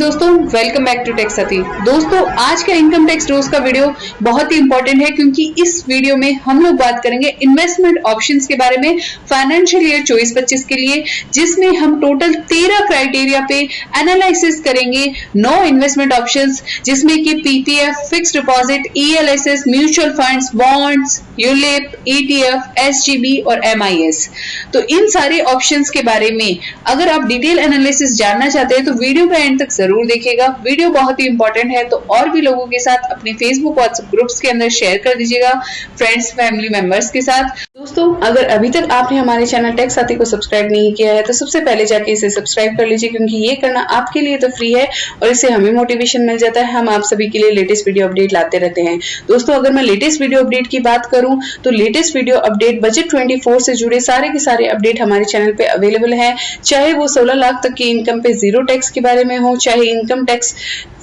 दोस्तों, welcome back to take साथी। दोस्तों, आज का इनकम टैक्स रूल्स का वीडियो बहुत ही इंपॉर्टेंट है क्योंकि इस वीडियो में हम लोग बात करेंगे इन्वेस्टमेंट ऑप्शंस के बारे में फाइनेंशियल ईयर 24-25 के लिए, जिसमें हम टोटल 13 क्राइटेरिया पे एनालिसिस करेंगे 9 इन्वेस्टमेंट ऑप्शंस, जिसमें कि PPF, fixed deposit, ELSS, mutual funds, bonds, ULIP, ETF, SGB और एमआईएस। तो इन सारे ऑप्शंस के बारे में अगर आप डिटेल एनालिसिस जानना चाहते हैं तो वीडियो का एंड तक जरूर देखिएगा। वीडियो बहुत ही इंपॉर्टेंट है, तो और भी लोगों के साथ अपने फेसबुक व्हाट्सएप ग्रुप्स के अंदर शेयर कर दीजिएगा, फ्रेंड्स फैमिली मेंबर्स के साथ। दोस्तों, अगर अभी तक आपने हमारे चैनल टेक साथी को सब्सक्राइब नहीं किया है तो सबसे पहले जाके इसे सब्सक्राइब कर लीजिए, क्योंकि ये करना आपके लिए तो फ्री है और इससे हमें मोटिवेशन मिल जाता है। हम आप सभी के लिए लेटेस्ट वीडियो अपडेट लाते रहते हैं। दोस्तों, अगर मैं लेटेस्ट वीडियो अपडेट की बात करूं तो लेटेस्ट वीडियो अपडेट बजट 24 से जुड़े सारे के सारे अपडेट हमारे चैनल पे अवेलेबल है, चाहे वो 16 लाख तक की इनकम पे जीरो टैक्स के बारे में हो, चाहे इनकम टैक्स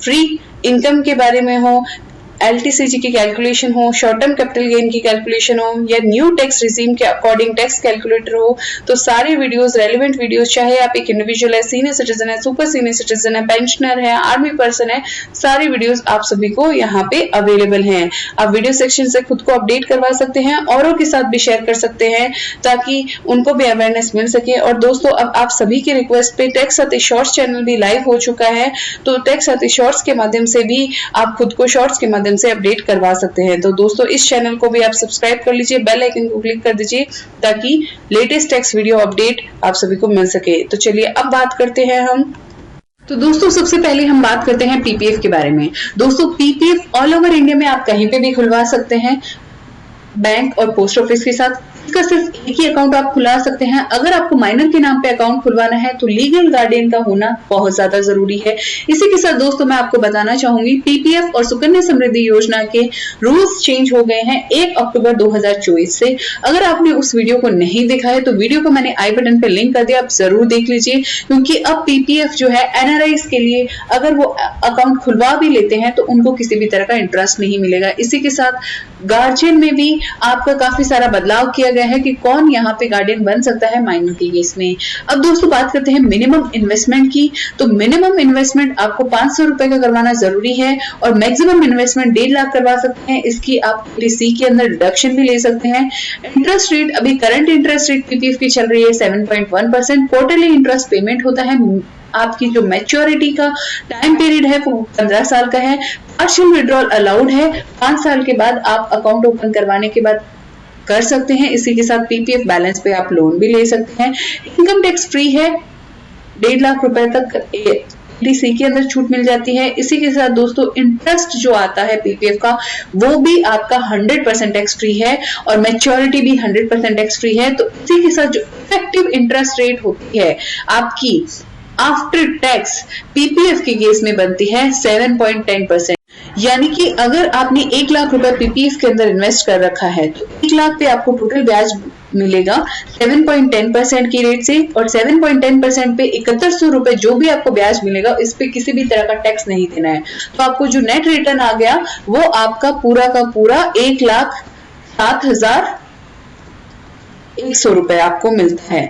फ्री इनकम के बारे में हो, एलटीसीजी की कैलकुलेशन हो, शॉर्ट टर्म कैपिटल गेन की कैलकुलेशन हो, या न्यू टैक्स रिजीम के अकॉर्डिंग टैक्स कैलकुलेटर हो। तो सारे वीडियोस, रेलेवेंट वीडियोस, चाहे आप एक इंडिविजुअल है, सीनियर सिटीजन है, सुपर सीनियर सिटीजन है, पेंशनर है, आर्मी पर्सन है, सारे वीडियोस आप सभी को यहाँ पे अवेलेबल हैं। आप वीडियो सेक्शन से खुद को अपडेट करवा सकते हैं, औरों के साथ भी शेयर कर सकते हैं ताकि उनको भी अवेयरनेस मिल सके। और दोस्तों, अब आप सभी के रिक्वेस्ट पे टेक साथी शॉर्ट्स चैनल भी लाइव हो चुका है, तो टेक साथी शॉर्ट्स के माध्यम से भी आप खुद को शॉर्ट्स के से अपडेट करवा सकते हैं। तो दोस्तों, इस चैनल को भी आप सब्सक्राइब कर लीजिए, बेल आइकन को क्लिक कर दीजिए ताकि लेटेस्ट टैक्स वीडियो अपडेट आप सभी को मिल सके। तो चलिए अब बात करते हैं हम। तो दोस्तों, सबसे पहले हम बात करते हैं पीपीएफ के बारे में। दोस्तों, पीपीएफ ऑल ओवर इंडिया में आप कहीं पे भी खुलवा सकते हैं, बैंक और पोस्ट ऑफिस के साथ। इसका सिर्फ एक ही अकाउंट आप खुला सकते हैं। अगर आपको माइनर के नाम पे अकाउंट खुलवाना है तो लीगल गार्डियन का होना बहुत ज्यादा जरूरी है। इसी के साथ दोस्तों, मैं आपको बताना चाहूंगी पीपीएफ और सुकन्या समृद्धि योजना के रूल्स चेंज हो गए हैं 1 अक्टूबर 2024 से। अगर आपने उस वीडियो को नहीं देखा है तो वीडियो को मैंने आई बटन पे लिंक कर दिया, आप जरूर देख लीजिए, क्योंकि अब पीपीएफ जो है एनआरआईज के लिए अगर वो अकाउंट खुलवा भी लेते हैं तो उनको किसी भी तरह का इंटरेस्ट नहीं मिलेगा। इसी के साथ गार्जियन में भी आपका काफी सारा बदलाव किया गया है कि कौन यहाँ पे गार्डियन बन सकता है माइनर के केस में। अब दोस्तों, बात करते हैं मिनिमम इन्वेस्टमेंट की। तो मिनिमम इन्वेस्टमेंट आपको 500 रुपए का करवाना जरूरी है और मैक्सिमम इन्वेस्टमेंट 1.5 लाख करवा सकते हैं। इसकी आप सी के अंदर डिडक्शन भी ले सकते हैं। इंटरेस्ट रेट, अभी करंट इंटरेस्ट रेट पीपीएफ की चल रही है 7.1%। क्वार्टरली इंटरेस्ट पेमेंट होता है। आपकी जो मैच्योरिटी का टाइम पीरियड है वो 15 साल का है। पार्शियल विड्रॉल अलाउड है, 5 साल के बाद आप अकाउंट ओपन करवाने के बाद कर सकते हैं। इसी के साथ पीपीएफ बैलेंस पे आप लोन भी ले सकते हैं। इनकम टैक्स फ्री है, 1.5 लाख रुपए तक एलटीसी के अंदर छूट मिल जाती है। इसी के साथ दोस्तों, इंटरेस्ट जो आता है पीपीएफ का वो भी आपका 100% टैक्स फ्री है और मैच्योरिटी भी 100% टैक्स फ्री है। तो इसी के साथ जो इफेक्टिव इंटरेस्ट रेट होती है आपकी आफ्टर टैक्स पीपीएफ के केस में बनती है 7.10%। यानी कि अगर आपने 1 लाख रुपए पीपीएफ के अंदर इन्वेस्ट कर रखा है तो 1 लाख पे आपको टोटल ब्याज मिलेगा 7.10% की रेट से, और 7.10% पे 7100 रुपए जो भी आपको ब्याज मिलेगा इस पे किसी भी तरह का टैक्स नहीं देना है। तो आपको जो नेट रिटर्न आ गया वो आपका पूरा का पूरा 1,07,100 रुपए आपको मिलता है।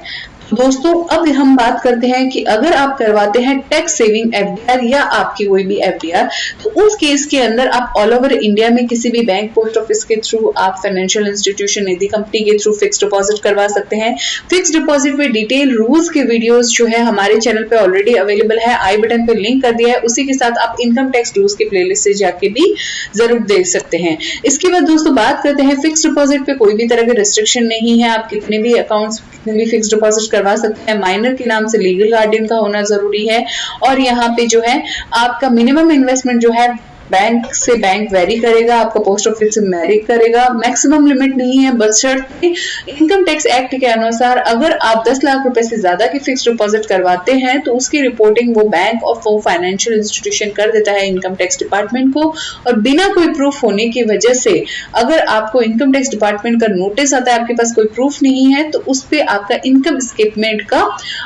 दोस्तों, अब हम बात करते हैं कि अगर आप करवाते हैं टैक्स सेविंग एफडीआर या आपकी कोई भी एफडीआर, तो उस केस के अंदर आप ऑल ओवर इंडिया में किसी भी बैंक, पोस्ट ऑफिस के थ्रू, आप फाइनेंशियल इंस्टीट्यूशन, निधि कंपनी के थ्रू फिक्स डिपॉजिट करवा सकते हैं। फिक्स डिपॉजिट में डिटेल रूल्स के वीडियोस जो है हमारे चैनल पे ऑलरेडी अवेलेबल है, आई बटन पे लिंक कर दिया है। उसी के साथ आप इनकम टैक्स रूल्स की प्लेलिस्ट से जाके भी जरूर देख सकते हैं। इसके बाद दोस्तों, बात करते हैं फिक्स डिपॉजिट पे कोई भी तरह के रिस्ट्रिक्शन नहीं है। आप कितने भी अकाउंट्स, कितने भी फिक्स डिपॉजिट करवा सकते हैं। माइनर के नाम से लीगल गार्डियन का होना जरूरी है। और यहाँ पे जो है आपका मिनिमम इन्वेस्टमेंट जो है बैंक से बैंक वेरी करेगा, आपका पोस्ट ऑफिस से वेरी करेगा। मैक्सिमम लिमिट नहीं है, बशर्ते इनकम टैक्स एक्ट के अनुसार अगर आप 10 लाख रुपए से ज्यादा की फिक्स डिपॉजिट करवाते हैं तो उसकी रिपोर्टिंग वो बैंक और वो फाइनेंशियल इंस्टीट्यूशन कर देता है इनकम टैक्स डिपार्टमेंट को। और बिना कोई प्रूफ होने की वजह से अगर आपको इनकम टैक्स डिपार्टमेंट का नोटिस आता है, आपके पास कोई प्रूफ नहीं है, तो उस पर आपका इनकम स्टेटमेंट का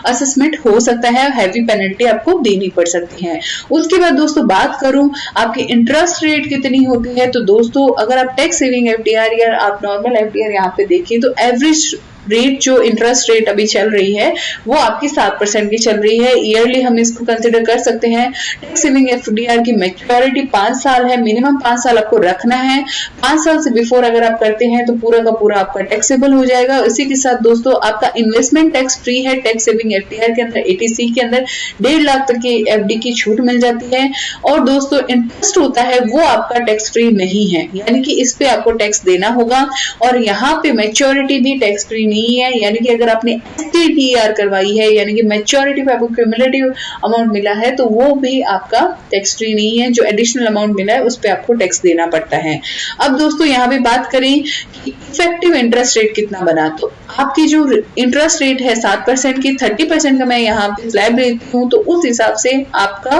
असेसमेंट हो सकता है, हैवी पेनल्टी आपको देनी पड़ सकती है। उसके बाद दोस्तों, बात करूं आपकी इंटरेस्ट रेट कितनी होती है, तो दोस्तों अगर आप टैक्स सेविंग एफडीआर या आप नॉर्मल एफडीआर यहाँ पे देखें तो एवरेज रेट जो इंटरेस्ट रेट अभी चल रही है वो आपकी 7% की चल रही है। ईयरली हम इसको कंसिडर कर सकते हैं। टैक्स सेविंग एफडीआर की मैच्योरिटी 5 साल है, मिनिमम 5 साल आपको रखना है। 5 साल से बिफोर अगर आप करते हैं तो पूरा का पूरा आपका टैक्सेबल हो जाएगा। इसी के साथ दोस्तों आपका इन्वेस्टमेंट टैक्स फ्री है। टैक्स सेविंग एफडीआर के अंदर एटीसी के अंदर 1.5 लाख तक की एफडी की छूट मिल जाती है। और दोस्तों इंटरेस्ट होता है वो आपका टैक्स फ्री नहीं है, यानी कि इस पे आपको टैक्स देना होगा। और यहाँ पे मैच्योरिटी भी टैक्स फ्री नहीं है, यानी कि अगर आपने एसटीटीआर करवाई है यानी कि मैच्योरिटी पे आपको क्यूमुलेटिव अमाउंट मिला है तो वो भी आपका टैक्स फ्री नहीं है। जो एडिशनल अमाउंट मिला है उस पे आपको टैक्स देना पड़ता है। अब दोस्तों यहाँ पे बात करें कि इफेक्टिव इंटरेस्ट रेट कितना बना, तो आपकी जो इंटरेस्ट रेट है 7% की, 30% का मैं यहाँ पे स्लैब लेती हूँ, तो उस हिसाब से आपका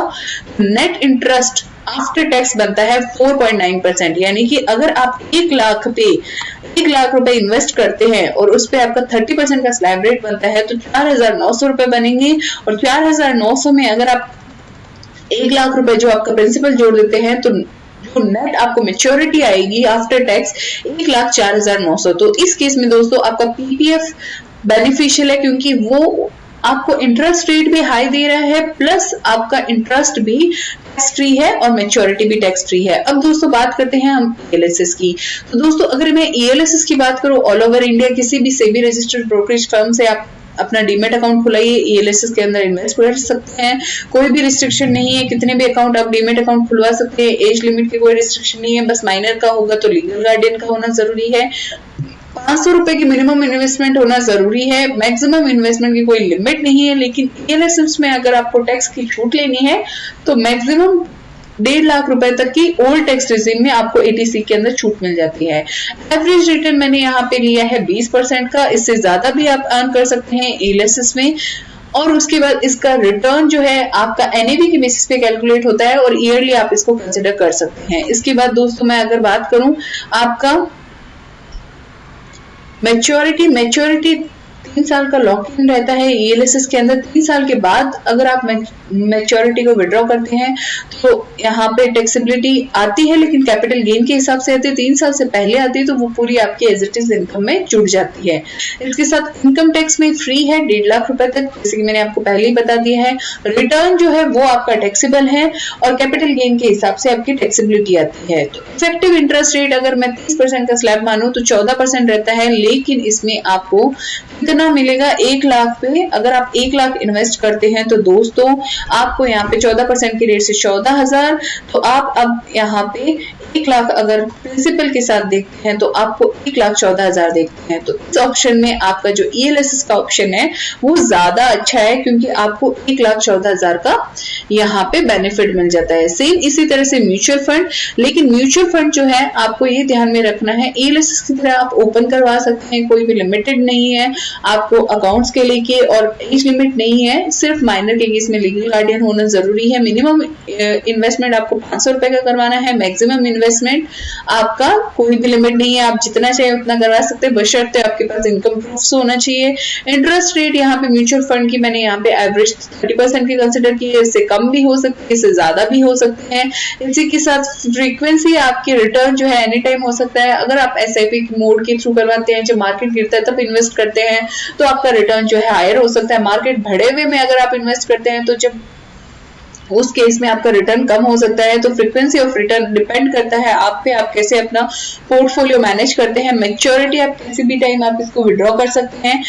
नेट इंटरेस्ट आफ्टर टैक्स बनता है 4.9%। यानी कि अगर आप 1 लाख रुपए इन्वेस्ट करते हैं और उस पे आपका 30% का स्लैब रेट बनता है तो 4,900 रुपए बनेंगे। और 4,900 में अगर आप 1 लाख रुपए जो आपका प्रिंसिपल जोड़ देते हैं तो जो नेट आपको मैच्योरिटी आएगी आफ्टर टैक्स 1,04,900। तो इस केस में दोस्तों आपका पीपीएफ बेनिफिशियल है, क्योंकि वो आपको इंटरेस्ट रेट भी हाई दे रहा है, प्लस आपका इंटरेस्ट भी टैक्स फ्री है और मैच्योरिटी भी टैक्स फ्री है। अब दोस्तों बात करते हैं हम ईएलएसएस की। तो दोस्तों अगर मैं ईएलएसएस की बात करूं, ऑल ओवर इंडिया किसी भी सेबी रजिस्टर्ड ब्रोकरेज फर्म से आप अपना डीमेट अकाउंट खुलाइए, ईएलएसएस के अंदर इन्वेस्ट कर सकते हैं। कोई भी रिस्ट्रिक्शन नहीं है, कितने भी अकाउंट आप डीमेट अकाउंट खुलवा सकते हैं। एज लिमिट की कोई रिस्ट्रिक्शन नहीं है, बस माइनर का होगा तो लीगल गार्डियन का होना जरूरी है। 500 रुपए की मिनिमम इन्वेस्टमेंट होना जरूरी है। मैक्सिमम इन्वेस्टमेंट की कोई लिमिट नहीं है, लेकिन ईएलएसएस में अगर आपको टैक्स की छूट लेनी है तो मैक्सिमम 1.5 लाख रुपए तक की ओल्ड टैक्स रिजीम में आपको एटीसी के अंदर छूट मिल जाती है। एवरेज रिटर्न मैंने यहाँ पे लिया है 20% का, इससे ज्यादा भी आप अर्न कर सकते हैं ईएलएसएस में। और उसके बाद इसका रिटर्न जो है आपका एनएवी के बेसिस पे कैलकुलेट होता है और ईयरली आप इसको कंसिडर कर सकते हैं। इसके बाद दोस्तों मैं अगर बात करूं आपका मैच्योरिटी 3 साल का लॉक इन रहता है ईएलएसएस के अंदर। 3 साल के बाद अगर आप मैच्योरिटी को विड्रॉ करते हैं तो यहाँ पे टैक्सेबिलिटी आती है, लेकिन कैपिटल गेन के हिसाब से आती है। 3 साल से पहले आती है तो वो पूरी आपकी एज इट इज इनकम में जुड़ जाती है। इसके साथ इनकम टैक्स में फ्री है 1.5 लाख रुपए तक, जैसे कि मैंने आपको पहले ही बता दिया है। रिटर्न जो है वो आपका टैक्सेबल है और कैपिटल गेन के हिसाब से आपकी टैक्सेबिलिटी आती है। तो इफेक्टिव इंटरेस्ट रेट अगर मैं 30% का स्लैब मानूं तो 14% रहता है, लेकिन इसमें आपको कितना मिलेगा 1 लाख पे। अगर आप 1 लाख इन्वेस्ट करते हैं तो दोस्तों आपको यहाँ पे 14% की रेट से 14,000। तो आप अब यहाँ पे 1 लाख अगर प्रिंसिपल के साथ देखते हैं तो आपको 1,14,000 देखते हैं। तो इस ऑप्शन में आपका जो ईएलएसएस का ऑप्शन है वो ज्यादा अच्छा है, क्योंकि आपको 1,14,000 का यहाँ पे बेनिफिट मिल जाता है। सेम इसी तरह से म्यूचुअल फंड, लेकिन म्यूचुअल फंड जो है आपको ये ध्यान में रखना है ईएलएसएस की तरह आप ओपन करवा सकते हैं, कोई भी लिमिटेड नहीं है आपको अकाउंट्स के लिए और एज लिमिट नहीं है। सिर्फ माइनर के केस में लीगल गार्डियन होना जरूरी है। मिनिमम इन्वेस्टमेंट आपको 500 रुपए का करवाना है। मैक्सिमम इन्वेस्टमेंट आपका कोई भी लिमिट नहीं है, आप जितना चाहे उतना करवा सकते हैं, बशर्ते आपके पास इनकम प्रूफ होना चाहिए। इंटरेस्ट रेट यहाँ पे म्यूचुअल फंड की मैंने यहाँ पे एवरेज 30% की कंसिडर की है, इससे कम भी हो सकती है, इससे ज्यादा भी हो सकते हैं। इसी के साथ फ्रीक्वेंसी आपकी रिटर्न जो है एनी टाइम हो सकता है। अगर आप एसआईपी मोड के थ्रू करवाते हैं, जब मार्केट गिरता है तब इन्वेस्ट करते हैं तो आपका रिटर्न जो है हायर हो सकता है। मार्केट बढ़े हुए में अगर आप इन्वेस्ट करते हैं तो जब उस केस में आपका रिटर्न कम हो सकता है। तो फ्रीक्वेंसी ऑफ रिटर्न डिपेंड करता है आप पे, आप कैसे अपना पोर्टफोलियो मैनेज करते हैं। मैच्योरिटी आप किसी भी टाइम आप इसको विड्रॉ कर सकते हैं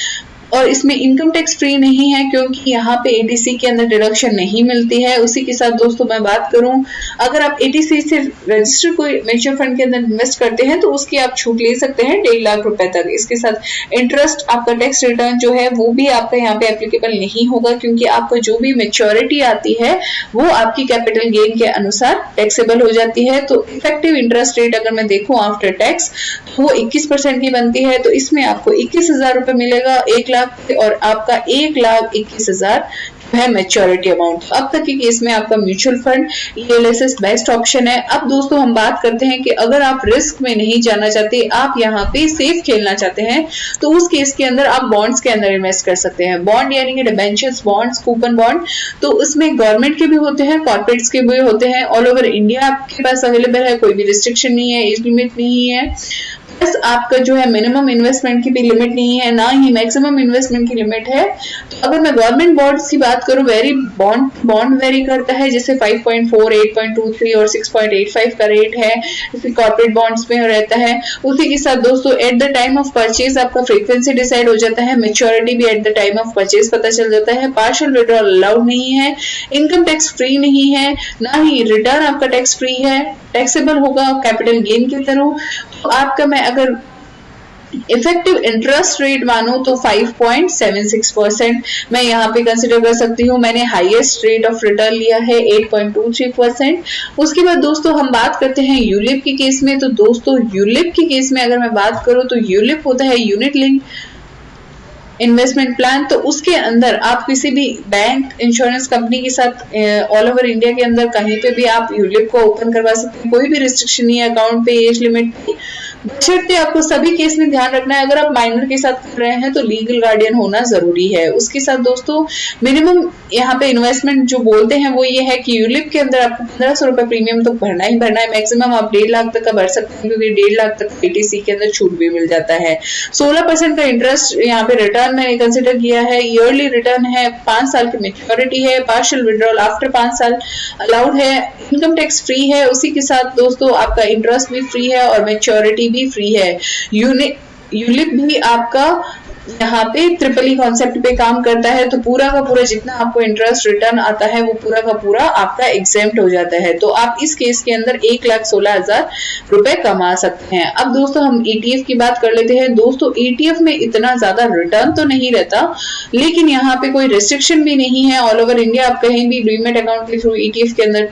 और इसमें इनकम टैक्स फ्री नहीं है, क्योंकि यहाँ पे एटीसी के अंदर डिडक्शन नहीं मिलती है। उसी के साथ दोस्तों मैं बात करूं, अगर आप एटीसी से रजिस्टर कोई म्यूचुअल फंड के अंदर इन्वेस्ट करते हैं तो उसकी आप छूट ले सकते हैं 1.5 लाख रुपए तक। इसके साथ इंटरेस्ट आपका टैक्स रिटर्न जो है वो भी आपका यहाँ पे एप्लीकेबल नहीं होगा, क्योंकि आपको जो भी मैच्योरिटी आती है वो आपकी कैपिटल गेन के अनुसार टैक्सेबल हो जाती है। तो इफेक्टिव इंटरेस्ट रेट अगर मैं देखूं आफ्टर टैक्स तो वो 21% की बनती है। तो इसमें आपको 21,000 रुपए मिलेगा 1 लाख और आपका 1,21,000 है मैच्योरिटी अमाउंट। अब तक के केस में आपका mutual fund ELSS best option है। अब दोस्तों हम बात करते हैं कि अगर आप रिस्क में नहीं जाना चाहते, आप यहाँ पे सेफ खेलना चाहते हैं, तो उस केस के अंदर आप बॉन्ड्स के अंदर इन्वेस्ट कर सकते हैं। बॉन्ड यानी कि डिबेंचर्स बॉन्ड्स, कूपन बॉन्ड, तो उसमें गवर्नमेंट के भी होते हैं, कॉर्पोरेट्स के भी होते हैं। ऑल ओवर इंडिया आपके पास अवेलेबल है, कोई भी रिस्ट्रिक्शन नहीं है, एज लिमिट नहीं है। प्लस आपका जो है मिनिमम इन्वेस्टमेंट की भी लिमिट नहीं है, ना ही मैक्सिमम इन्वेस्टमेंट की लिमिट है। तो अगर मैं गवर्नमेंट बॉन्ड्स की बात करूं, बॉन्ड वेरी करता है, जैसे 5.4, 8.23 और 6.85 का रेट है, जैसे कॉर्पोरेट बॉन्ड्स में रहता है। उसी के साथ दोस्तों at the time of purchase आपका फ्रीक्वेंसी डिसाइड हो जाता है, मैच्योरिटी भी at the time of purchase पता चल जाता है, पार्शियल विड्रॉल अलाउड नहीं है, इनकम टैक्स फ्री नहीं है, ना ही रिटर्न आपका टैक्स फ्री है, टैक्सेबल होगा कैपिटल गेन की तरह। तो आपका मैं अगर इफेक्टिव इंटरेस्ट रेट मानो तो 5.76% मैं यहाँ पे कंसिडर कर सकती हूँ। मैंने हाईएस्ट रेट ऑफ रिटर्न लिया है 8.23%। उसके बाद दोस्तों हम बात करते हैं यूलिप के केस में। तो दोस्तों यूलिप के केस में अगर मैं बात करूँ तो यूलिप होता है यूनिट लिंक इन्वेस्टमेंट प्लान। तो उसके अंदर आप किसी भी बैंक इंश्योरेंस कंपनी के साथ ऑल ओवर इंडिया के अंदर कहीं पे भी आप यूलिप को ओपन करवा सकते हैं, कोई भी रिस्ट्रिक्शन नहीं है अकाउंट पे, एज लिमिट पे। बशर्ते आपको सभी केस में ध्यान रखना है, अगर आप माइनर के साथ कर रहे हैं तो लीगल गार्डियन होना जरूरी है। उसके साथ दोस्तों मिनिमम यहाँ पे इन्वेस्टमेंट जो बोलते हैं वो ये है कि यूलिप के अंदर आपको 1500 रुपए प्रीमियम तो भरना ही भरना है। मैक्सिमम आप 1.5 लाख तक का भर सकते हैं, क्योंकि 1.5 लाख तक पीटीसी के अंदर छूट भी मिल जाता है। 16% का इंटरेस्ट यहाँ पे रिटर्न मैंने कंसिडर किया है, ईयरली रिटर्न है, 5 साल की मेच्योरिटी है, पार्शियल विड्रॉल आफ्टर 5 साल अलाउड है, इनकम टैक्स फ्री है। उसी के साथ दोस्तों आपका इंटरेस्ट भी फ्री है और मेच्योरिटी भी फ्री है। यूलिप भी आपका यहाँ पे ट्रिपल ई कॉन्सेप्ट पे काम करता है, तो पूरा का पूरा जितना आपको इंटरेस्ट रिटर्न आता है वो पूरा का पूरा आपका एग्जेम्प्ट हो जाता है। तो आप इस केस के अंदर 1,16,000 रुपए कमा सकते हैं। अब दोस्तों हम ईटीएफ की बात कर लेते हैं। दोस्तों ईटीएफ में इतना ज्यादा रिटर्न तो नहीं रहता, लेकिन यहाँ पे कोई रिस्ट्रिक्शन भी नहीं है। ऑल ओवर इंडिया आप कहीं भी डीमैट अकाउंट के थ्रू ईटीएफ के अंदर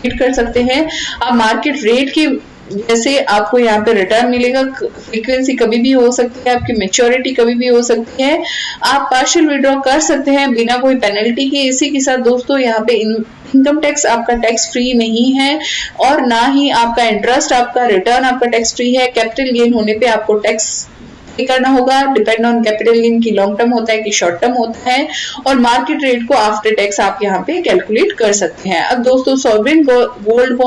ट्रेड कर सकते हैं। आप मार्केट रेट की जैसे आपको यहाँ पे रिटर्न मिलेगा, फ्रीक्वेंसी कभी भी हो सकती है, आपकी मेच्योरिटी कभी भी हो सकती है, आप पार्शियल विड्रॉ कर सकते हैं बिना कोई पेनल्टी के। इसी के साथ दोस्तों यहाँ पे इनकम टैक्स आपका टैक्स फ्री नहीं है, और ना ही आपका इंटरेस्ट आपका रिटर्न आपका टैक्स फ्री है। कैपिटल गेन होने पे आपको टैक्स पे करना होगा, डिपेंड ऑन कैपिटल गेन की लॉन्ग टर्म होता है कि शॉर्ट टर्म होता है, और मार्केट रेट को आफ्टर टैक्स आप यहाँ पे कैलकुलेट कर सकते हैं। अब दोस्तों सॉवरेन गोल्ड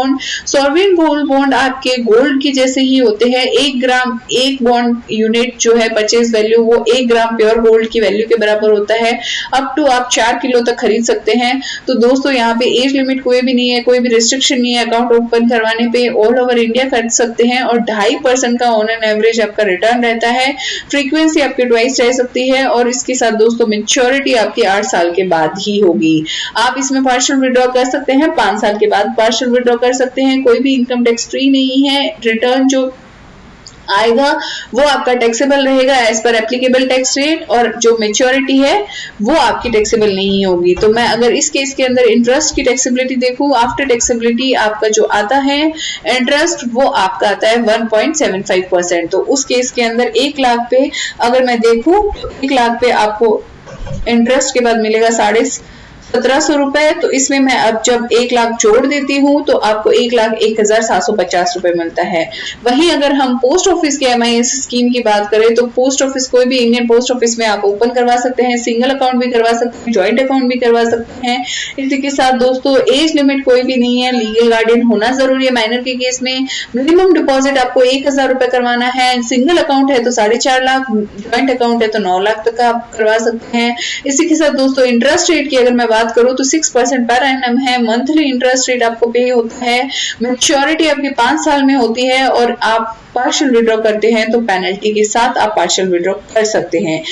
बॉन्ड आपके गोल्ड की जैसे ही होते हैं। 1 ग्राम 1 बॉन्ड यूनिट जो है परचेज वैल्यू वो 1 ग्राम प्योर गोल्ड की वैल्यू के बराबर होता है। अप टू आप 4 किलो तक खरीद सकते हैं। तो दोस्तों यहाँ पे एज लिमिट कोई भी नहीं है, कोई भी रिस्ट्रिक्शन नहीं है। अकाउंट ओपन करवाने पे ऑल ओवर इंडिया खरीद सकते हैं, और 2.5% का ऑन एन एवरेज आपका रिटर्न रहता है। फ्रीक्वेंसी आपकी ट्वाइस रह सकती है, और इसके साथ दोस्तों मैच्योरिटी आपकी 8 साल के बाद ही होगी। आप इसमें पार्शियल विड्रॉ कर सकते हैं, 5 साल के बाद पार्शियल विड्रॉ कर सकते हैं। कोई भी इनकम टैक्स फ्री नहीं है। रिटर्न जो आएगा वो आपका टैक्सेबल रहेगा as per applicable tax rate, और जो मेच्योरिटी है वो आपकी टैक्सेबल नहीं होगी। तो मैं अगर इस केस के अंदर इंटरेस्ट की टैक्सेबिलिटी देखूं, आफ्टर टैक्सेबिलिटी आपका जो आता है इंटरेस्ट वो आपका आता है 1.75%। तो उस केस के अंदर 1 लाख पे अगर मैं देखूं तो 1 लाख पे आपको इंटरेस्ट के बाद मिलेगा 1750 रुपए। तो इसमें मैं अब जब 1 लाख जोड़ देती हूँ तो आपको 1,01,750 रुपए मिलता है। वहीं अगर हम पोस्ट ऑफिस के MIS स्कीम की बात करें तो पोस्ट ऑफिस कोई भी इंडियन पोस्ट ऑफिस में आप ओपन करवा सकते हैं, सिंगल अकाउंट भी करवा सकते हैं, ज्वाइंट अकाउंट भी करवा सकते हैं। इसी के साथ दोस्तों एज लिमिट कोई भी नहीं है, लीगल गार्डियन होना जरूरी है। माइनर के केस में मिनिमम डिपॉजिट आपको 1,000 रुपए करवाना है। सिंगल अकाउंट है तो 4.5 लाख, ज्वाइंट अकाउंट है तो 9 लाख तक आप करवा सकते हैं। इसी के साथ दोस्तों इंटरेस्ट रेट की अगर मैं बात करूं तो 6% पर एनम है। मंथली इंटरेस्ट रेट आपको पे होता है। मैच्योरिटी आपकी 5 साल में होती है, और आप पार्शियल विड्रॉ करते हैं तो पेनल्टी के साथ आप पार्शियल विड्रॉ कर सकते हैं।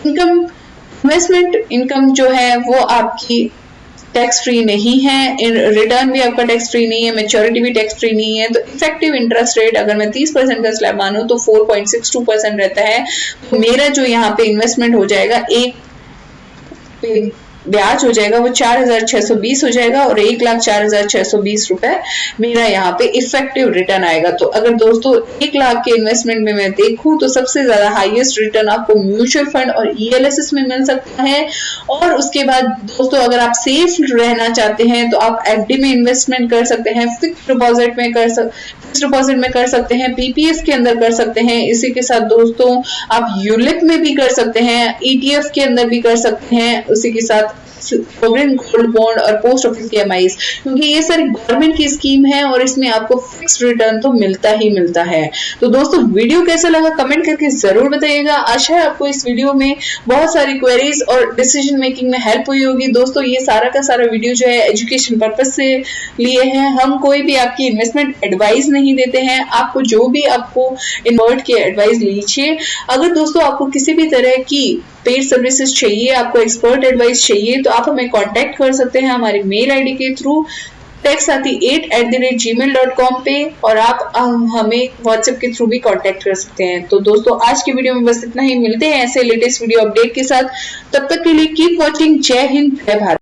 इन्वेस्टमेंट इनकम जो है वो आपकी टैक्स फ्री नहीं है, रिटर्न भी आपका टैक्स फ्री नहीं है, मैच्योरिटी भी टैक्स फ्री नहीं है। तो इफेक्टिव इंटरेस्ट रेट अगर मैं 30% का स्लैब मानूं तो 4.62% रहता है। तो मेरा जो यहाँ पे इन्वेस्टमेंट हो जाएगा, एक ब्याज हो जाएगा वो 4,620 हो जाएगा, और 1,04,620 रुपए मेरा यहाँ पे इफेक्टिव रिटर्न आएगा। तो अगर दोस्तों 1 लाख के इन्वेस्टमेंट में मैं देखूं तो सबसे ज्यादा हाईएस्ट रिटर्न आपको म्यूचुअल फंड और ELSS में मिल सकता है। और उसके बाद दोस्तों अगर आप सेफ रहना चाहते हैं तो आप FD में इन्वेस्टमेंट कर सकते हैं, फिक्स डिपॉजिट में कर सकते हैं, PPF के अंदर कर सकते हैं। इसी के साथ दोस्तों आप यूलिप में भी कर सकते हैं, ETF के अंदर भी कर सकते हैं। उसी के साथ सॉवरेन गोल्ड बॉन्ड और पोस्ट ऑफिस की EMIs, क्योंकि ये सारी गवर्नमेंट की स्कीम है और इसमें आपको फिक्स रिटर्न तो मिलता ही मिलता है। तो दोस्तों वीडियो कैसा लगा कमेंट करके जरूर बताइएगा। आशा है आपको इस वीडियो में बहुत सारी क्वेरीज और डिसीजन मेकिंग में हेल्प हुई होगी। दोस्तों ये सारा का सारा वीडियो जो है एजुकेशन पर्पज से लिए हैं, हम कोई भी आपकी इन्वेस्टमेंट एडवाइस नहीं देते हैं। आपको जो भी आपको इन्वर्ट की एडवाइस लीजिए। अगर दोस्तों आपको किसी भी तरह की पेड सर्विसेज चाहिए, आपको एक्सपर्ट एडवाइस चाहिए, तो आप हमें कांटेक्ट कर सकते हैं हमारी मेल आईडी के थ्रू techsati8@gmail.com पे, और आप हमें व्हाट्सएप के थ्रू भी कांटेक्ट कर सकते हैं। तो दोस्तों आज की वीडियो में बस इतना ही, मिलते हैं ऐसे लेटेस्ट वीडियो अपडेट के साथ। तब तक के लिए कीप वॉचिंग। जय हिंद, जय भारत।